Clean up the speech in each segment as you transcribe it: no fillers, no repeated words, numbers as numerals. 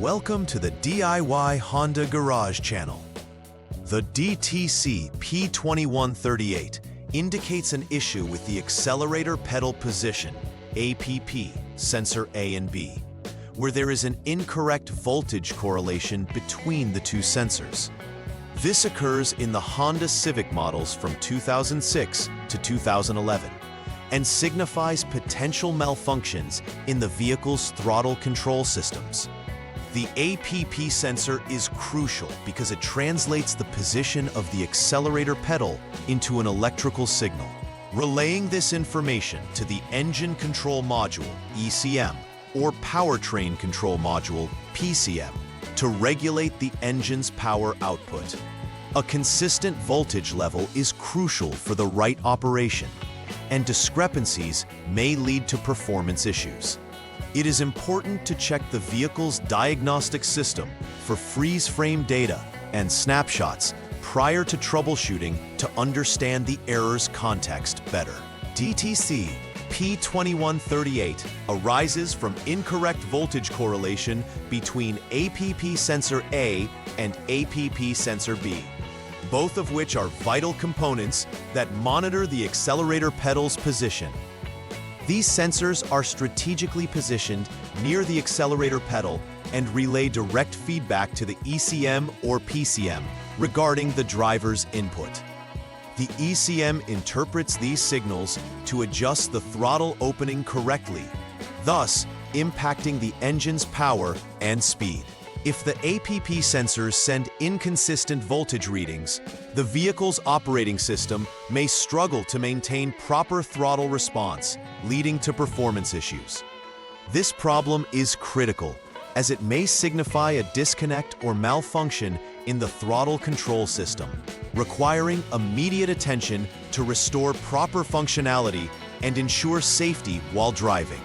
Welcome to the DIY Honda Garage channel. The DTC P2138 indicates an issue with the Accelerator Pedal Position (APP) sensor A and B, where there is an incorrect voltage correlation between the two sensors. This occurs in the Honda Civic models from 2006 to 2011 and signifies potential malfunctions in the vehicle's throttle control systems. The APP sensor is crucial because it translates the position of the accelerator pedal into an electrical signal, relaying this information to the Engine Control Module (ECM) or Powertrain Control Module (PCM) to regulate the engine's power output. A consistent voltage level is crucial for the right operation, and discrepancies may lead to performance issues. It is important to check the vehicle's diagnostic system for freeze frame data and snapshots prior to troubleshooting to understand the error's context better. DTC P2138 arises from incorrect voltage correlation between APP sensor A and APP sensor B, both of which are vital components that monitor the accelerator pedal's position. These sensors are strategically positioned near the accelerator pedal and relay direct feedback to the ECM or PCM regarding the driver's input. The ECM interprets these signals to adjust the throttle opening correctly, thus impacting the engine's power and speed. If the APP sensors send inconsistent voltage readings, the vehicle's operating system may struggle to maintain proper throttle response, leading to performance issues. This problem is critical, as it may signify a disconnect or malfunction in the throttle control system, requiring immediate attention to restore proper functionality and ensure safety while driving.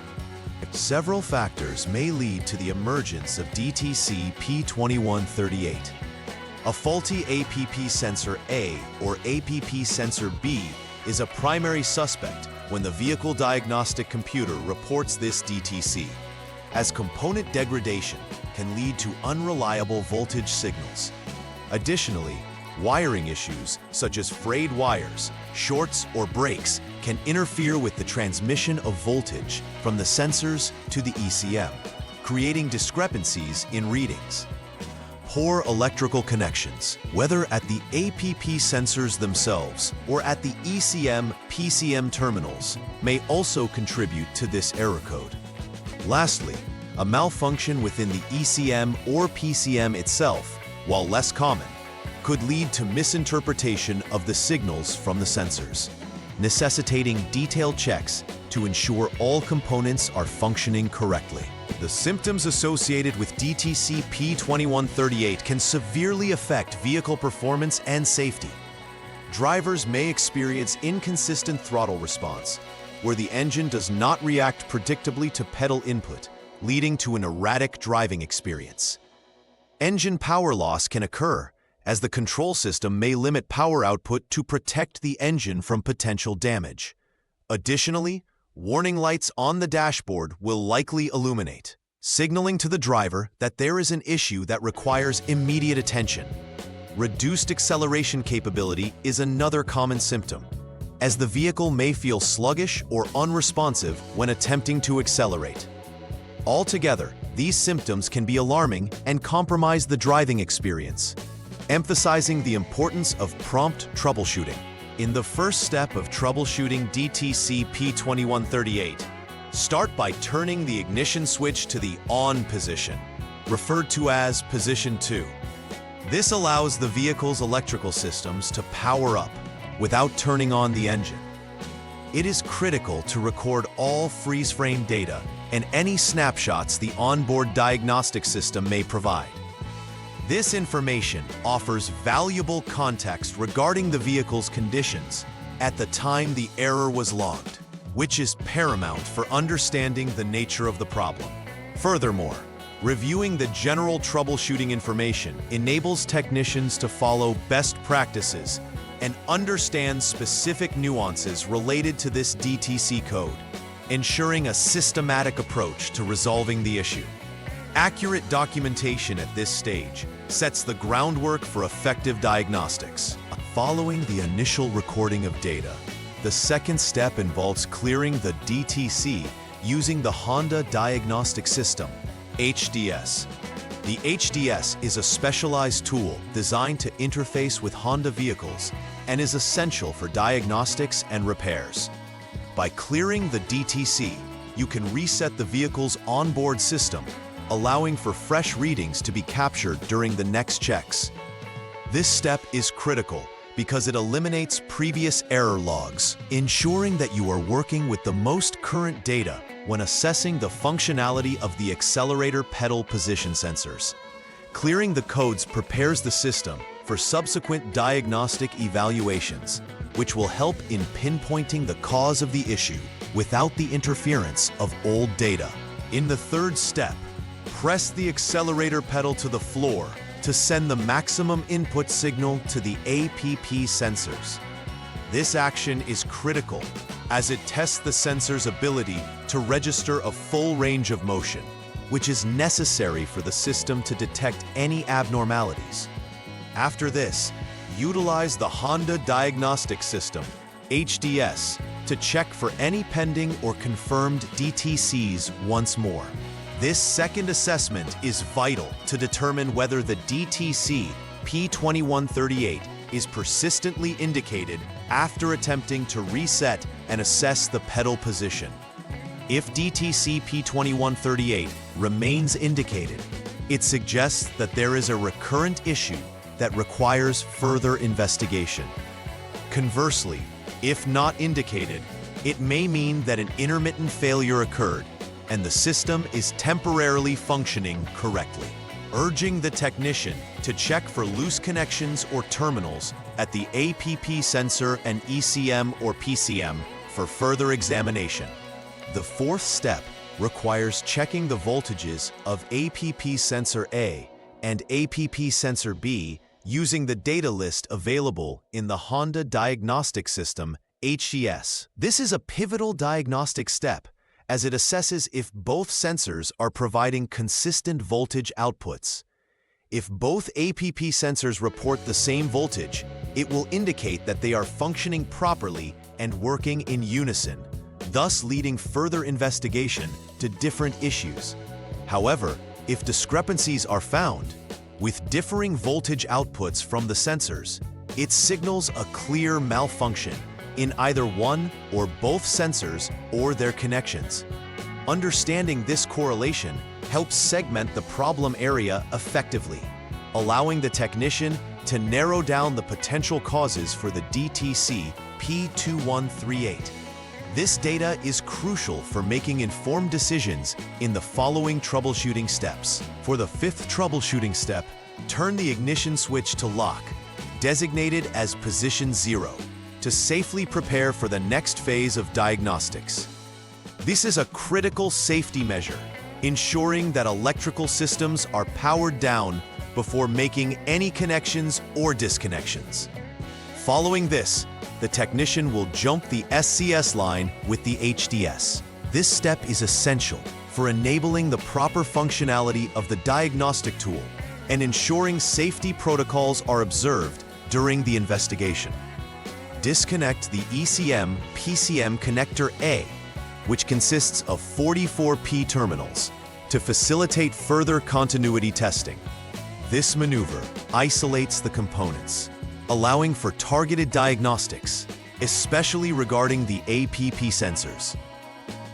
Several factors may lead to the emergence of DTC P2138. A faulty APP sensor A or APP sensor B is a primary suspect when the vehicle diagnostic computer reports this DTC, as component degradation can lead to unreliable voltage signals. Additionally, wiring issues such as frayed wires, shorts, or breaks can interfere with the transmission of voltage from the sensors to the ECM, creating discrepancies in readings. Poor electrical connections, whether at the APP sensors themselves or at the ECM/PCM terminals, may also contribute to this error code. Lastly, a malfunction within the ECM or PCM itself, while less common, could lead to misinterpretation of the signals from the sensors, necessitating detailed checks to ensure all components are functioning correctly. The symptoms associated with DTC P2138 can severely affect vehicle performance and safety. Drivers may experience inconsistent throttle response, where the engine does not react predictably to pedal input, leading to an erratic driving experience. Engine power loss can occur, as the control system may limit power output to protect the engine from potential damage. Additionally, warning lights on the dashboard will likely illuminate, signaling to the driver that there is an issue that requires immediate attention. Reduced acceleration capability is another common symptom, as the vehicle may feel sluggish or unresponsive when attempting to accelerate. Altogether, these symptoms can be alarming and compromise the driving experience, emphasizing the importance of prompt troubleshooting. In the first step of troubleshooting DTC P2138, start by turning the ignition switch to the on position, referred to as position 2. This allows the vehicle's electrical systems to power up without turning on the engine. It is critical to record all freeze frame data and any snapshots the onboard diagnostic system may provide. This information offers valuable context regarding the vehicle's conditions at the time the error was logged, which is paramount for understanding the nature of the problem. Furthermore, reviewing the general troubleshooting information enables technicians to follow best practices and understand specific nuances related to this DTC code, ensuring a systematic approach to resolving the issue. Accurate documentation at this stage sets the groundwork for effective diagnostics. Following the initial recording of data, the second step involves clearing the DTC using the Honda Diagnostic System, HDS. The HDS is a specialized tool designed to interface with Honda vehicles and is essential for diagnostics and repairs. By clearing the DTC, you can reset the vehicle's onboard system, allowing for fresh readings to be captured during the next checks. This step is critical because it eliminates previous error logs, ensuring that you are working with the most current data when assessing the functionality of the Accelerator Pedal Position Sensors. Clearing the codes prepares the system for subsequent diagnostic evaluations, which will help in pinpointing the cause of the issue without the interference of old data. In the third step, press the accelerator pedal to the floor to send the maximum input signal to the APP sensors. This action is critical as it tests the sensor's ability to register a full range of motion, which is necessary for the system to detect any abnormalities. After this, utilize the Honda Diagnostic System, HDS, to check for any pending or confirmed DTCs once more. This second assessment is vital to determine whether the DTC P2138 is persistently indicated after attempting to reset and assess the pedal position. If DTC P2138 remains indicated, it suggests that there is a recurrent issue that requires further investigation. Conversely, if not indicated, it may mean that an intermittent failure occurred and the system is temporarily functioning correctly. Urging the technician to check for loose connections or terminals at the APP sensor and ECM or PCM for further examination. The fourth step requires checking the voltages of APP sensor A and APP sensor B using the data list available in the Honda Diagnostic System, HDS. This is a pivotal diagnostic step as it assesses if both sensors are providing consistent voltage outputs. If both APP sensors report the same voltage, it will indicate that they are functioning properly and working in unison, thus leading further investigation to different issues. However, if discrepancies are found, with differing voltage outputs from the sensors, it signals a clear malfunction in either one or both sensors or their connections. Understanding this correlation helps segment the problem area effectively, allowing the technician to narrow down the potential causes for the DTC P2138. This data is crucial for making informed decisions in the following troubleshooting steps. For the fifth troubleshooting step, turn the ignition switch to lock, designated as position 0, to safely prepare for the next phase of diagnostics. This is a critical safety measure, ensuring that electrical systems are powered down before making any connections or disconnections. Following this, the technician will jump the SCS line with the HDS. This step is essential for enabling the proper functionality of the diagnostic tool and ensuring safety protocols are observed during the investigation. Disconnect the ECM-PCM connector A, which consists of 44P terminals, to facilitate further continuity testing. This maneuver isolates the components, allowing for targeted diagnostics, especially regarding the APP sensors.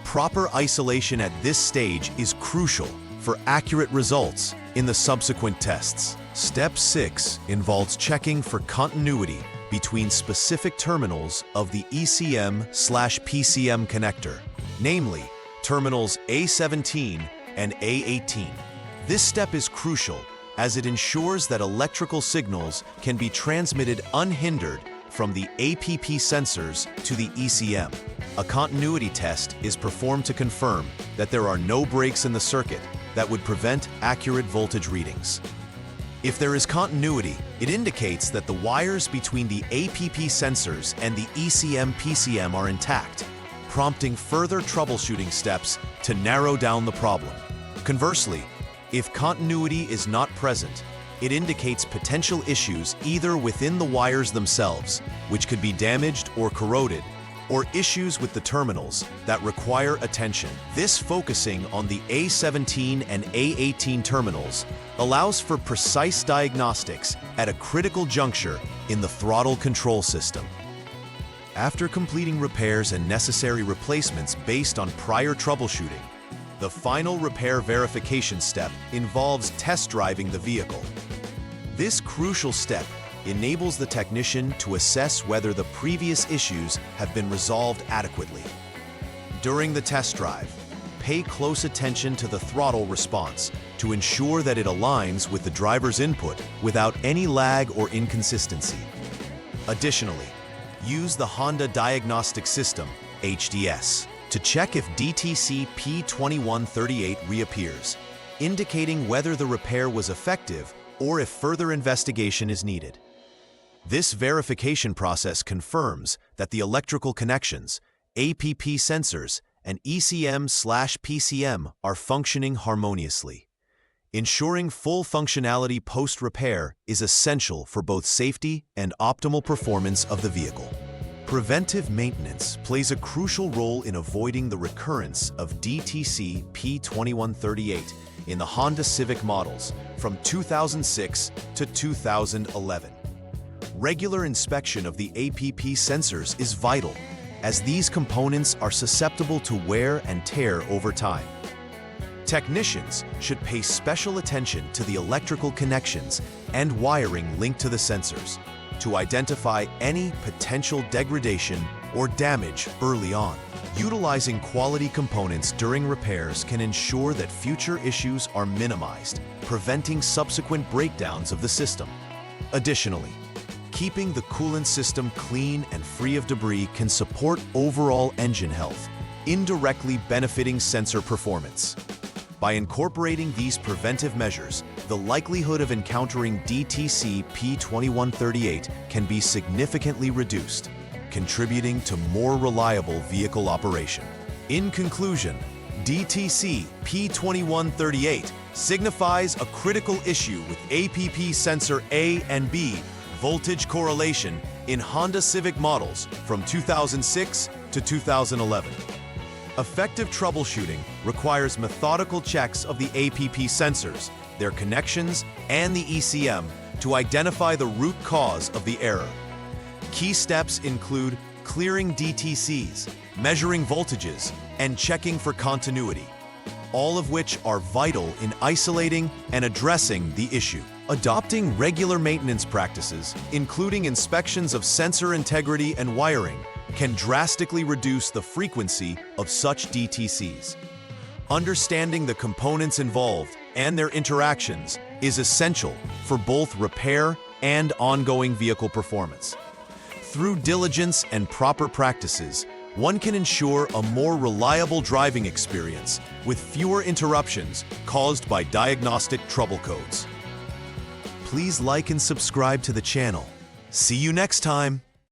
Proper isolation at this stage is crucial for accurate results in the subsequent tests. Step 6 involves checking for continuity between specific terminals of the ECM/PCM connector, namely terminals A17 and A18. This step is crucial as it ensures that electrical signals can be transmitted unhindered from the APP sensors to the ECM. A continuity test is performed to confirm that there are no breaks in the circuit that would prevent accurate voltage readings. If there is continuity, it indicates that the wires between the APP sensors and the ECM-PCM are intact, prompting further troubleshooting steps to narrow down the problem. Conversely, If continuity is not present, it indicates potential issues either within the wires themselves, which could be damaged or corroded, or issues with the terminals that require attention. This focusing on the A17 and A18 terminals allows for precise diagnostics at a critical juncture in the throttle control system. After completing repairs and necessary replacements based on prior troubleshooting, the final repair verification step involves test driving the vehicle. This crucial step enables the technician to assess whether the previous issues have been resolved adequately. During the test drive, pay close attention to the throttle response to ensure that it aligns with the driver's input without any lag or inconsistency. Additionally, use the Honda Diagnostics System, HDS, to check if DTC P2138 reappears, indicating whether the repair was effective or if further investigation is needed. This verification process confirms that the electrical connections, APP sensors, and ECM/PCM are functioning harmoniously. Ensuring full functionality post-repair is essential for both safety and optimal performance of the vehicle. Preventive maintenance plays a crucial role in avoiding the recurrence of DTC P2138 in the Honda Civic models from 2006 to 2011. Regular inspection of the APP sensors is vital, as these components are susceptible to wear and tear over time. Technicians should pay special attention to the electrical connections and wiring linked to the sensors to identify any potential degradation or damage early on. Utilizing quality components during repairs can ensure that future issues are minimized, preventing subsequent breakdowns of the system. Additionally, keeping the coolant system clean and free of debris can support overall engine health, indirectly benefiting sensor performance. By incorporating these preventive measures, the likelihood of encountering DTC P2138 can be significantly reduced, contributing to more reliable vehicle operation. In conclusion, DTC P2138 signifies a critical issue with APP sensor A and B voltage correlation in Honda Civic models from 2006 to 2011. Effective troubleshooting requires methodical checks of the APP sensors, their connections, and the ECM to identify the root cause of the error. Key steps include clearing DTCs, measuring voltages, and checking for continuity, all of which are vital in isolating and addressing the issue. Adopting regular maintenance practices, including inspections of sensor integrity and wiring, can drastically reduce the frequency of such DTCs. Understanding the components involved and their interactions is essential for both repair and ongoing vehicle performance. Through diligence and proper practices, one can ensure a more reliable driving experience with fewer interruptions caused by diagnostic trouble codes. Please like and subscribe to the channel. See you next time!